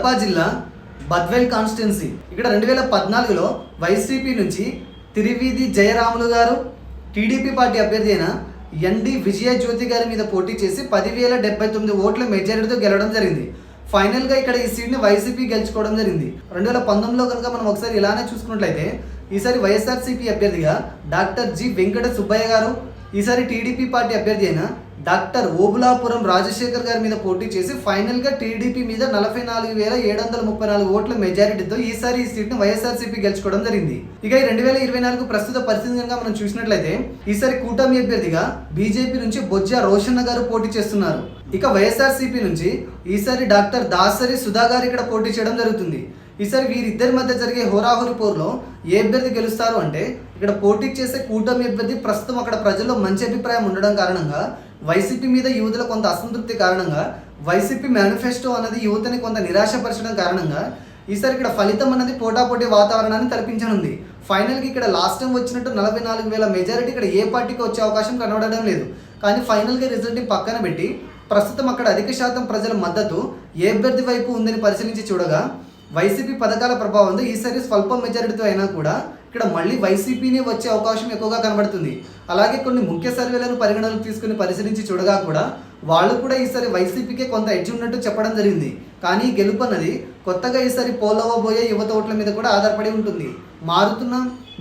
కడప జిల్లా బద్వేల్ కాన్స్టిట్యున్సీ ఇక్కడ 2014లో వైసీపీ నుంచి తిరువీధి జయరాములు గారు టీడీపీ పార్టీ అభ్యర్థి అయిన ఎన్డి విజయజ్యోతి గారి మీద పోటీ చేసి 10,079 ఓట్ల మెజారిటీతో గెలవడం జరిగింది. ఫైనల్గా ఇక్కడ ఈ సీట్ని వైసీపీ గెలుచుకోవడం జరిగింది. 2019లో కనుక మనం ఒకసారి ఇలానే చూసుకున్నట్లయితే ఈసారి వైఎస్ఆర్సీపీ అభ్యర్థిగా డాక్టర్ జి వెంకట సుబ్బయ్య గారు, ఈసారి టీడీపీ పార్టీ అభ్యర్థి అయిన డాక్టర్ ఓబులాపురం రాజశేఖర్ గారి మీద పోటీ చేసి ఫైనల్గా టీడీపీ మీద 44,734 ఓట్ల మెజారిటీతో ఈసారి ఈ సీట్ను వైఎస్ఆర్సీపీ గెలుచుకోవడం జరిగింది. ఇక 2024 ప్రస్తుత పరిస్థితి కనుక మనం చూసినట్లయితే ఈసారి కూటమి అభ్యర్థిగా బీజేపీ నుంచి బొజ్జ రోషన్న గారు పోటీ చేస్తున్నారు. ఇక వైఎస్ఆర్సీపీ నుంచి ఈసారి డాక్టర్ దాసరి సుధా గారు ఇక్కడ పోటీ చేయడం జరుగుతుంది. ఈసారి వీరిద్దరి మధ్య జరిగే హోరాహోరీ పోరులో ఏ అభ్యర్థి గెలుస్తారు అంటే ఇక్కడ పోటీ చేసే కూటమి అభ్యర్థి ప్రస్తుతం అక్కడ ప్రజల్లో మంచి అభిప్రాయం ఉండడం కారణంగా వైసీపీ మీద యువతలో కొంత అసంతృప్తి కారణంగా వైసీపీ మేనిఫెస్టో అనేది యువతని కొంత నిరాశపరచడం కారణంగా ఈసారి ఇక్కడ ఫలితం అనేది పోటాపోటీ వాతావరణాన్ని కల్పించనుంది. ఫైనల్కి ఇక్కడ లాస్ట్ టైం వచ్చినట్టు 44,000 మెజారిటీ ఇక్కడ ఏ పార్టీకి వచ్చే అవకాశం కనబడడం లేదు. కానీ ఫైనల్గా రిజల్ట్ని పక్కన పెట్టి ప్రస్తుతం అక్కడ అధిక శాతం ప్రజల మద్దతు ఏ అభ్యర్థి వైపు ఉందని పరిశీలించి చూడగా వైసీపీ పథకాల ప్రభావంతో ఈసారి స్వల్ప మెజారిటీతో అయినా కూడా ఇక్కడ మళ్ళీ వైసీపీనే వచ్చే అవకాశం ఎక్కువగా కనబడుతుంది. అలాగే కొన్ని ముఖ్య సర్వేలను పరిగణనలోకి తీసుకుని పరిశీలించి చూడగా కూడా వాళ్ళు కూడా ఈసారి వైసీపీకే కొంత ఎడ్జ్ ఉన్నట్టు చెప్పడం జరిగింది. కానీ గెలుపు అన్నది కొత్తగా ఈసారి పోలవబోయే యువత ఓట్ల మీద కూడా ఆధారపడి ఉంటుంది.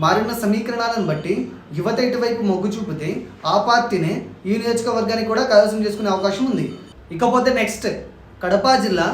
మారిన సమీకరణాలను బట్టి యువత ఇటువైపు మొగ్గు చూపితే ఆ పార్టీనే ఈ నియోజకవర్గాన్ని కూడా కైవసం చేసుకునే అవకాశం ఉంది. ఇకపోతే నెక్స్ట్ కడప జిల్లా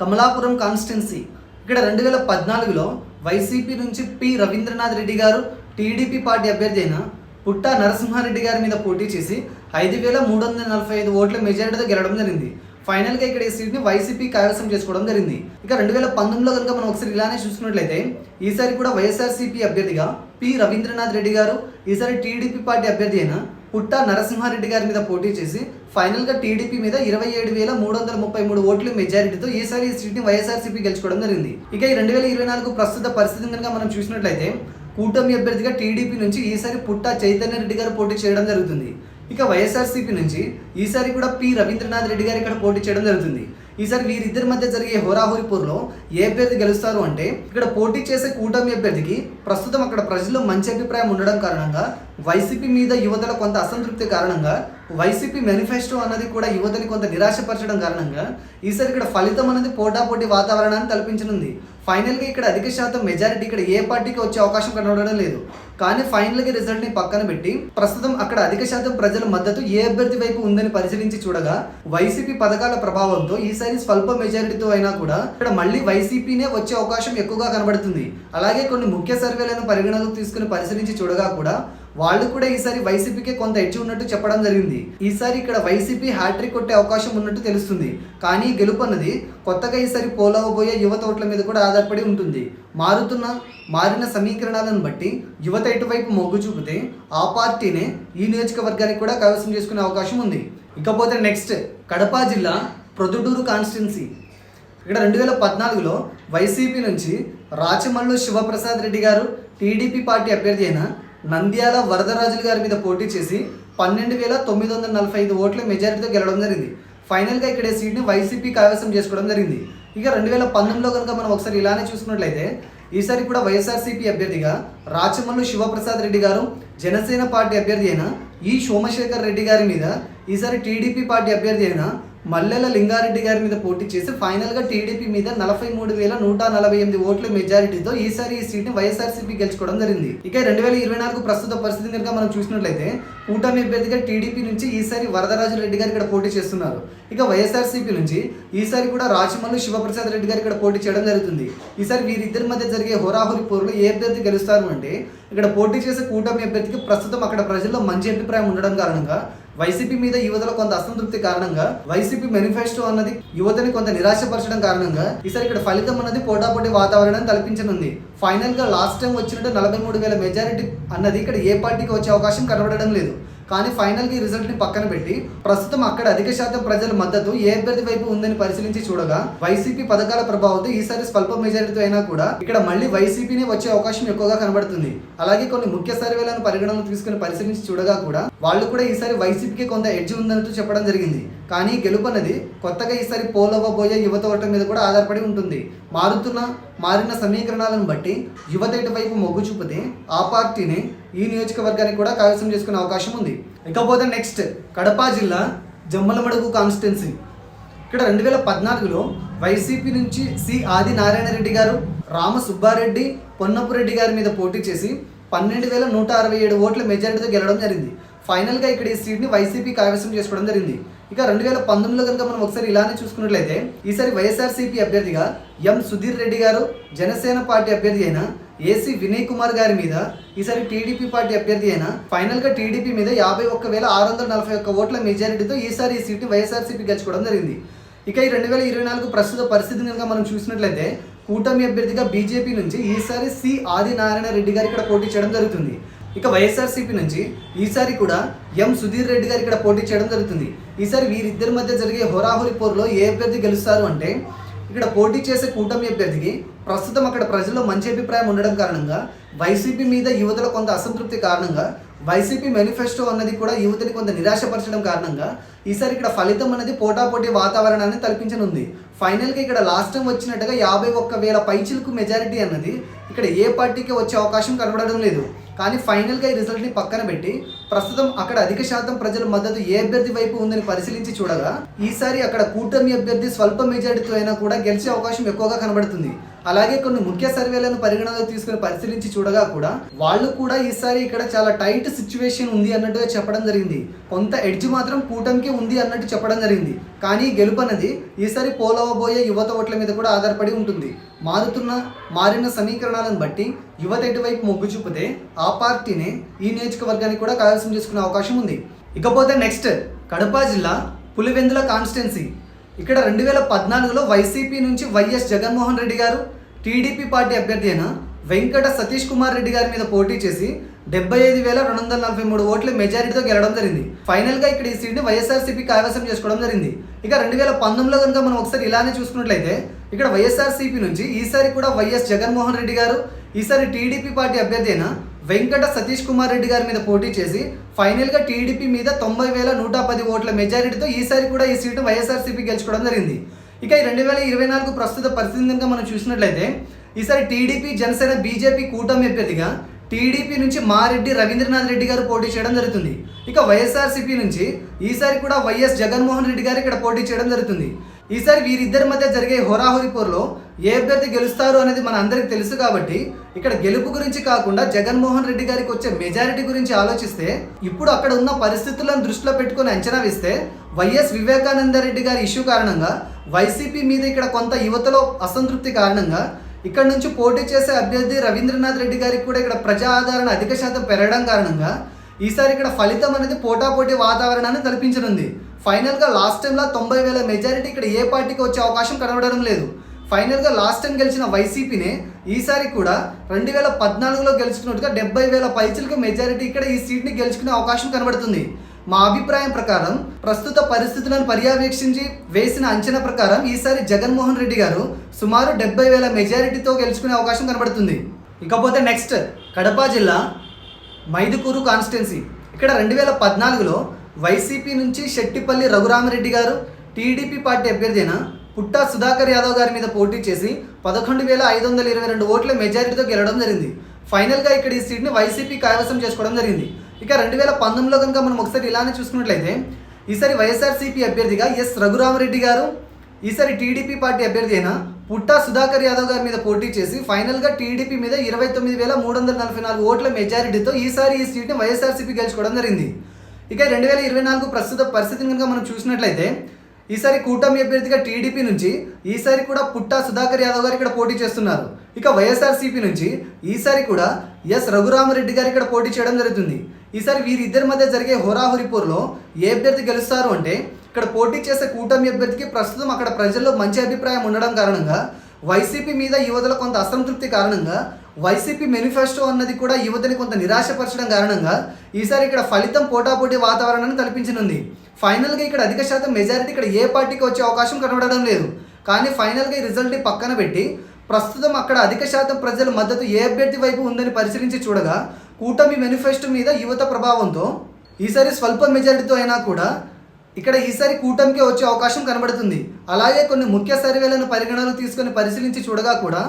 కమలాపురం కాన్స్టిట్యున్సీ ఇక్కడ 2014లో వైసీపీ నుంచి పి రవీంద్రనాథ్ రెడ్డి గారు టీడీపీ పార్టీ అభ్యర్థి అయిన పుట్ట నరసింహారెడ్డి గారి మీద పోటీ చేసి 5,345 ఓట్ల మెజారిటీతో గెలవడం జరిగింది. ఫైనల్గా ఇక్కడ ఈ సీట్ని వైసీపీ కైవసం చేసుకోవడం జరిగింది. ఇక 2019లో కనుక మనం ఒకసారి ఇలానే చూసుకున్నట్లయితే ఈసారి కూడా వైఎస్ఆర్సీపీ అభ్యర్థిగా పి రవీంద్రనాథ్ రెడ్డి గారు, ఈసారి టీడీపీ పార్టీ అభ్యర్థి అయిన పుట్ట నరసింహారెడ్డి గారి మీద పోటీ చేసి ఫైనల్గా టీడీపీ మీద 27,333 ఓట్ల మెజారిటీతో ఈసారి ఈ సీట్ని వైఎస్ఆర్సీపీ గెలుచుకోవడం జరిగింది. ఇక ఈ 2024 ప్రస్తుత పరిస్థితిని కనుక మనం చూసినట్లయితే కూటమి అభ్యర్థిగా టీడీపీ నుంచి ఈసారి పుట్ట చైతన్య రెడ్డి గారు పోటీ చేయడం జరుగుతుంది. ఇక వైఎస్ఆర్సీపీ నుంచి ఈసారి కూడా పి రవీంద్రనాథ్ రెడ్డి గారు ఇక్కడ పోటీ చేయడం జరుగుతుంది. ఈసారి వీరిద్దరి మధ్య జరిగే హోరాహోరీ పోరులో ఏ అభ్యర్థి గెలుస్తారు అంటే ఇక్కడ పోటీ చేసే కూటమి అభ్యర్థికి ప్రస్తుతం అక్కడ ప్రజల్లో మంచి అభిప్రాయం ఉండడం కారణంగా వైసీపీ మీద యువతలో కొంత అసంతృప్తి కారణంగా వైసీపీ మేనిఫెస్టో అన్నది కూడా యువతని కొంత నిరాశపరచడం కారణంగా ఈసారి ఇక్కడ ఫలితం అనేది పోటాపోటీ వాతావరణాన్ని కల్పించనుంది. ఫైనల్గా ఇక్కడ అధిక శాతం మెజారిటీ ఇక్కడ ఏ పార్టీకి వచ్చే అవకాశం కనబడడం లేదు. కానీ ఫైనల్గా రిజల్ట్ని పక్కన పెట్టి ప్రస్తుతం అక్కడ అధిక శాతం ప్రజల మద్దతు ఏ అభ్యర్థి వైపు ఉందని పరిశీలించి చూడగా వైసీపీ పథకాల ప్రభావంతో ఈసారి స్వల్ప మెజారిటీతో అయినా కూడా ఇక్కడ మళ్ళీ వైసీపీనే వచ్చే అవకాశం ఎక్కువగా కనబడుతుంది. అలాగే కొన్ని ముఖ్య సర్వేలను పరిగణలోకి తీసుకుని పరిశీలించి చూడగా కూడా వాళ్ళు కూడా ఈసారి వైసీపీకే కొంత ఎడ్జ్ ఉన్నట్టు చెప్పడం జరిగింది. ఈసారి ఇక్కడ వైసీపీ హ్యాట్రిక్ కొట్టే అవకాశం ఉన్నట్టు తెలుస్తుంది. కానీ గెలుపు అన్నది కొత్తగా ఈసారి పోలవబోయే యువత ఓట్ల మీద కూడా ఆధారపడి ఉంటుంది. మారిన సమీకరణాలను బట్టి యువత ఇటువైపు మొగ్గు చూపితే ఆ పార్టీనే ఈ నియోజకవర్గానికి కూడా కైవసం చేసుకునే అవకాశం ఉంది. ఇకపోతే నెక్స్ట్ కడప జిల్లా ప్రొద్దుటూరు కాన్స్టిట్యున్సీ ఇక్కడ 2014లో వైసీపీ నుంచి రాచమల్లు శివప్రసాద్ రెడ్డి గారు టీడీపీ పార్టీ అభ్యర్థి అయిన నంద్యాల వరదరాజులు గారి మీద పోటీ చేసి 12,945 ఓట్ల మెజారిటీతో గెలవడం జరిగింది. ఫైనల్గా ఇక్కడ ఈ సీట్ని వైసీపీ కైవసం చేసుకోవడం జరిగింది. ఇక 2019లో కనుక మనం ఒకసారి ఇలానే చూసుకున్నట్లయితే ఈసారి కూడా వైఎస్ఆర్సీపీ అభ్యర్థిగా రాచమల్లు శివప్రసాద్ రెడ్డి గారు, జనసేన పార్టీ అభ్యర్థి అయిన ఈ సోమశేఖర్ రెడ్డి గారి మీద ఈసారి టీడీపీ పార్టీ అభ్యర్థి అయిన మల్లెల లింగారెడ్డి గారి మీద పోటీ చేసి ఫైనల్గా టీడీపీ మీద 43,148 ఓట్ల మెజారిటీతో ఈసారి ఈ సీట్ని వైఎస్ఆర్సీపీ గెలుచుకోవడం జరిగింది. ఇక 2024 ప్రస్తుత పరిస్థితి కనుక మనం చూసినట్లయితే కూటమి అభ్యర్థిగా టీడీపీ నుంచి ఈసారి వరదరాజు రెడ్డి గారు ఇక్కడ పోటీ చేస్తున్నారు. ఇక వైఎస్ఆర్సీపీ నుంచి ఈసారి కూడా రాచమల్లు శివప్రసాద్ రెడ్డి గారు ఇక్కడ పోటీ చేయడం జరుగుతుంది. ఈసారి వీరిద్దరి మధ్య జరిగే హోరాహోరీ పోరులో ఏ అభ్యర్థి గెలుస్తారు అంటే ఇక్కడ పోటీ చేసే కూటమి అభ్యర్థికి ప్రస్తుతం అక్కడ ప్రజల్లో మంచి అభిప్రాయం ఉండడం కారణంగా వైసీపీ మీద యువతలో కొంత అసంతృప్తి కారణంగా వైసీపీ మేనిఫెస్టో అన్నది యువతని కొంత నిరాశపరచడం కారణంగా ఈసారి ఇక్కడ ఫలితం అన్నది పోటాపోటీ వాతావరణం కల్పించనుంది. ఫైనల్గా లాస్ట్ టైం వచ్చినట్టు 43,000 మెజారిటీ అన్నది ఇక్కడ ఏ పార్టీకి వచ్చే అవకాశం కనబడడం లేదు. కానీ ఫైనల్గా ఈ రిజల్ట్ని పక్కన పెట్టి ప్రస్తుతం అక్కడ అధిక శాతం ప్రజల మద్దతు ఏ అభ్యర్థి వైపు ఉందని పరిశీలించి చూడగా వైసీపీ పథకాల ప్రభావంతో ఈసారి స్వల్ప మెజారిటీతో అయినా కూడా ఇక్కడ మళ్ళీ వైసీపీనే వచ్చే అవకాశం ఎక్కువగా కనబడుతుంది. అలాగే కొన్ని ముఖ్య సర్వేలను పరిగణనలోకి తీసుకుని పరిశీలించి చూడగా కూడా వాళ్ళు కూడా ఈసారి వైసీపీకి కొంత ఎడ్జ్ ఉందంటూ చెప్పడం జరిగింది. కానీ గెలుపు అనేది కొత్తగా ఈసారి పోలవబోయే యువత ఓట్ల మీద కూడా ఆధారపడి ఉంటుంది. మారిన సమీకరణాలను బట్టి యువత ఇటువైపు మొగ్గు చూపితే ఆ పార్టీని ఈ నియోజకవర్గానికి కూడా కైవసం చేసుకునే అవకాశం ఉంది. ఇకపోతే నెక్స్ట్ కడప జిల్లా జమ్మలమడుగు కాన్స్టిట్యున్సీ. ఇక్కడ 2014లో వైసీపీ నుంచి సి ఆదినారాయణ రెడ్డి గారు, రామ సుబ్బారెడ్డి, పొన్నపురెడ్డి గారి మీద పోటీ చేసి 12,167 ఓట్ల మెజారిటీతో గెలవడం జరిగింది. ఫైనల్గా ఇక్కడ ఈ సీట్ని వైసీపీ కైవసం చేసుకోవడం జరిగింది. ఇక 2019లో కనుక మనం ఒకసారి ఇలానే చూసుకున్నట్లయితే ఈసారి వైఎస్ఆర్సీపీ అభ్యర్థిగా ఎం సుధీర్ రెడ్డి గారు, జనసేన పార్టీ అభ్యర్థి అయిన ఏసీ వినయ్ కుమార్ గారి మీద ఈసారి టీడీపీ పార్టీ అభ్యర్థి అయిన ఫైనల్గా టీడీపీ మీద 51,641 ఓట్ల మెజారిటీతో ఈసారి ఈ సీట్ని వైఎస్ఆర్సీపీ గెలుచుకోవడం జరిగింది. ఇక ఈ 2024 ప్రస్తుత పరిస్థితిని కనుక మనం చూసినట్లయితే కూటమి అభ్యర్థిగా బీజేపీ నుంచి ఈసారి సి ఆదినారాయణ రెడ్డి గారు ఇక్కడ పోటీ చేయడం జరుగుతుంది. ఇక వైఎస్ఆర్సీపీ నుంచి ఈసారి కూడా ఎం సుధీర్ రెడ్డి గారు ఇక్కడ పోటీ చేయడం జరుగుతుంది. ఈసారి వీరిద్దరి మధ్య జరిగే హోరాహోరీ పోరులో ఏ అభ్యర్థి గెలుస్తారు అంటే ఇక్కడ పోటీ చేసే కూటమి అభ్యర్థికి ప్రస్తుతం అక్కడ ప్రజల్లో మంచి అభిప్రాయం ఉండడం కారణంగా వైసీపీ మీద యువతలో కొంత అసంతృప్తి కారణంగా వైసీపీ మేనిఫెస్టో అన్నది కూడా యువతని కొంత నిరాశపరచడం కారణంగా ఈసారి ఇక్కడ ఫలితం అనేది పోటాపోటీ వాతావరణాన్ని తలపించనుంది. ఫైనల్గా ఇక్కడ లాస్ట్ టైం వచ్చినట్టుగా 51,000 పైచిలకు మెజారిటీ అన్నది ఇక్కడ ఏ పార్టీకి వచ్చే అవకాశం కనబడడం లేదు. కానీ ఫైనల్గా ఈ రిజల్ట్ని పక్కన పెట్టి ప్రస్తుతం అక్కడ అధిక శాతం ప్రజల మద్దతు ఏ అభ్యర్థి వైపు ఉందని పరిశీలించి చూడగా ఈసారి అక్కడ కూటమి అభ్యర్థి స్వల్ప మెజారిటీతో అయినా కూడా గెలిచే అవకాశం ఎక్కువగా కనబడుతుంది. అలాగే కొన్ని ముఖ్య సర్వేలను పరిగణనలో తీసుకుని పరిశీలించి చూడగా కూడా వాళ్ళు కూడా ఈసారి ఇక్కడ చాలా టైట్ సిచ్యువేషన్ ఉంది అన్నట్టుగా చెప్పడం జరిగింది. కొంత ఎడ్జ్ మాత్రం కూటమికి ఉంది అన్నట్టు చెప్పడం జరిగింది. కానీ గెలుపు అనేది ఈసారి పోలవబోయే యువత ఓట్ల మీద కూడా ఆధారపడి ఉంటుంది. మారిన సమీకరణాలను బట్టి యువత ఎటువైపు మొగ్గు చూపితే ఆ పార్టీని ఈ నియోజకవర్గానికి కూడా కైవసం చేసుకునే అవకాశం ఉంది. ఇకపోతే నెక్స్ట్ కడప జిల్లా పులివెందుల కాన్స్టిట్యున్సీ. ఇక్కడ 2014లో వైసీపీ నుంచి వైఎస్ జగన్మోహన్ రెడ్డి గారు, టీడీపీ పార్టీ అభ్యర్థి అయిన వెంకట సతీష్ కుమార్ రెడ్డి గారి మీద పోటీ చేసి 75,243 ఓట్ల మెజారిటీతో గెలవడం జరిగింది. ఫైనల్గా ఇక్కడ ఈ సీట్ని వైఎస్ఆర్సీపీ కైవసం చేసుకోవడం జరిగింది. ఇక 2019లో కనుక మనం ఒకసారి ఇలానే చూసుకున్నట్లయితే ఇక్కడ వైఎస్ఆర్సీపీ నుంచి ఈసారి కూడా వైఎస్ జగన్మోహన్ రెడ్డి గారు, ఈసారి టీడీపీ పార్టీ అభ్యర్థి అయిన వెంకట సతీష్ కుమార్ రెడ్డి గారి మీద పోటీ చేసి ఫైనల్గా టీడీపీ మీద 90,110 ఓట్ల మెజారిటీతో ఈసారి కూడా ఈ సీటు వైఎస్ఆర్సీపీ గెలుచుకోవడం జరిగింది. ఇక ఈ 2024 ప్రస్తుత పరిస్థితి కనుక మనం చూసినట్లయితే ఈసారి టీడీపీ, జనసేన, బీజేపీ కూటమి అభ్యర్థిగా టీడీపీ నుంచి మారెడ్డి రవీంద్రనాథ్ రెడ్డి గారు పోటీ చేయడం జరుగుతుంది. ఇక వైఎస్ఆర్సీపీ నుంచి ఈసారి కూడా వైఎస్ జగన్మోహన్ రెడ్డి గారు ఇక్కడ పోటీ చేయడం జరుగుతుంది. ఈసారి వీరిద్దరి మధ్య జరిగే హోరాహోరీ పోరులో ఏ అభ్యర్థి గెలుస్తారు అనేది మన అందరికీ తెలుసు. కాబట్టి ఇక్కడ గెలుపు గురించి కాకుండా జగన్మోహన్ రెడ్డి గారికి వచ్చే మెజారిటీ గురించి ఆలోచిస్తే ఇప్పుడు అక్కడ ఉన్న పరిస్థితులను దృష్టిలో పెట్టుకొని అంచనా వేస్తే వైఎస్ వివేకానంద రెడ్డి గారి ఇష్యూ కారణంగా వైసీపీ మీద ఇక్కడ కొంత యువతలో అసంతృప్తి కారణంగా ఇక్కడ నుంచి పోటీ చేసే అభ్యర్థి రవీంద్రనాథ్ రెడ్డి గారికి కూడా ఇక్కడ ప్రజా ఆదరణ అధిక శాతం పెరగడం కారణంగా ఈసారి ఇక్కడ ఫలితం అనేది పోటాపోటీ వాతావరణాన్ని కల్పించనుంది. ఫైనల్గా లాస్ట్ టైంలో 90,000 మెజారిటీ ఇక్కడ ఏ పార్టీకి వచ్చే అవకాశం కనబడడం లేదు. ఫైనల్గా లాస్ట్ టైం గెలిచిన వైసీపీనే ఈసారి కూడా 2014లో గెలుచుకున్నట్టుగా 70,000 పైచిలకు మెజారిటీ ఇక్కడ ఈ సీట్ని గెలుచుకునే అవకాశం కనబడుతుంది. మా అభిప్రాయం ప్రకారం ప్రస్తుత పరిస్థితులను పర్యవేక్షించి వేసిన అంచనా ప్రకారం ఈసారి జగన్మోహన్ రెడ్డి గారు సుమారు 70,000 మెజారిటీతో గెలుచుకునే అవకాశం కనబడుతుంది. ఇకపోతే నెక్స్ట్ కడప జిల్లా మైదుకూరు కాన్స్టిట్యున్సీ. ఇక్కడ 2014లో వైసీపీ నుంచి శెట్టిపల్లి రఘురామరెడ్డి గారు, టీడీపీ పార్టీ అభ్యర్థి అయిన పుట్టా సుధాకర్ యాదవ్ గారి మీద పోటీ చేసి 11,522 ఓట్ల మెజారిటీతో గెలవడం జరిగింది. ఫైనల్గా ఇక్కడ ఈ సీట్ని వైసీపీ కైవసం చేసుకోవడం జరిగింది. ఇక 2019లో కనుక మనం ఒకసారి ఇలానే చూసుకున్నట్లయితే ఈసారి వైఎస్ఆర్సీపీ అభ్యర్థిగా ఎస్ రఘురామరెడ్డి గారు, ఈసారి టీడీపీ పార్టీ అభ్యర్థి అయిన పుట్టా సుధాకర్ యాదవ్ గారి మీద పోటీ చేసి ఫైనల్గా టీడీపీ మీద 29,344 ఓట్ల మెజారిటీతో ఈసారి ఈ సీట్ని వైఎస్ఆర్సీపీ గెలుచుకోవడం జరిగింది. ఇక 2024 ప్రస్తుత పరిస్థితిని కనుక మనం చూసినట్లయితే ఈసారి కూటమి అభ్యర్థిగా టీడీపీ నుంచి ఈసారి కూడా పుట్టా సుధాకర్ యాదవ్ గారు ఇక్కడ పోటీ చేస్తున్నారు. ఇక వైఎస్ఆర్సీపీ నుంచి ఈసారి కూడా ఎస్ రఘురామరెడ్డి గారు ఇక్కడ పోటీ చేయడం జరుగుతుంది. ఈసారి వీరిద్దరి మధ్య జరిగే హోరాహోరీ పోరులో ఏ అభ్యర్థి గెలుస్తారు అంటే ఇక్కడ పోటీ చేసే కూటమి అభ్యర్థికి ప్రస్తుతం అక్కడ ప్రజల్లో మంచి అభిప్రాయం ఉండడం కారణంగా వైసీపీ మీద యువతలో కొంత అసంతృప్తి కారణంగా వైసీపీ మేనిఫెస్టో అన్నది కూడా యువతని కొంత నిరాశపరచడం కారణంగా ఈసారి ఇక్కడ ఫలితం పోటాపోటీ వాతావరణాన్ని కల్పించనుంది. ఫైనల్గా ఇక్కడ అధిక శాతం మెజారిటీ ఇక్కడ ఏ పార్టీకి వచ్చే అవకాశం కనబడడం లేదు. కానీ ఫైనల్గా ఈ రిజల్ట్ని పక్కన పెట్టి ప్రస్తుతం అక్కడ అధిక శాతం ప్రజల మద్దతు ఏ అభ్యర్థి వైపు ఉందని పరిశీలించి చూడగా కూటమి మేనిఫెస్టో మీద యువత ప్రభావంతో ఈసారి స్వల్ప మెజారిటీతో అయినా కూడా ఇక్కడ ఈసారి కూటమికే వచ్చే అవకాశం కనబడుతుంది. అలాగే కొన్ని ముఖ్య సర్వేలను పరిగణనలు తీసుకొని పరిశీలించి చూడగా కూడా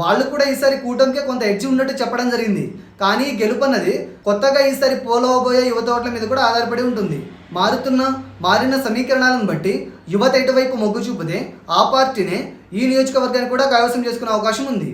వాళ్ళు కూడా ఈసారి కూటమికే కొంత ఎడ్జ్ ఉన్నట్టు చెప్పడం జరిగింది. కానీ గెలుపు అన్నది కొత్తగా ఈసారి పోలవబోయే యువత ఓట్ల మీద కూడా ఆధారపడి ఉంటుంది. మారిన సమీకరణాలను బట్టి యువత ఎటువైపు మొగ్గు చూపితే ఆ పార్టీనే ఈ నియోజకవర్గాన్ని కూడా కైవసం చేసుకునే అవకాశం ఉంది.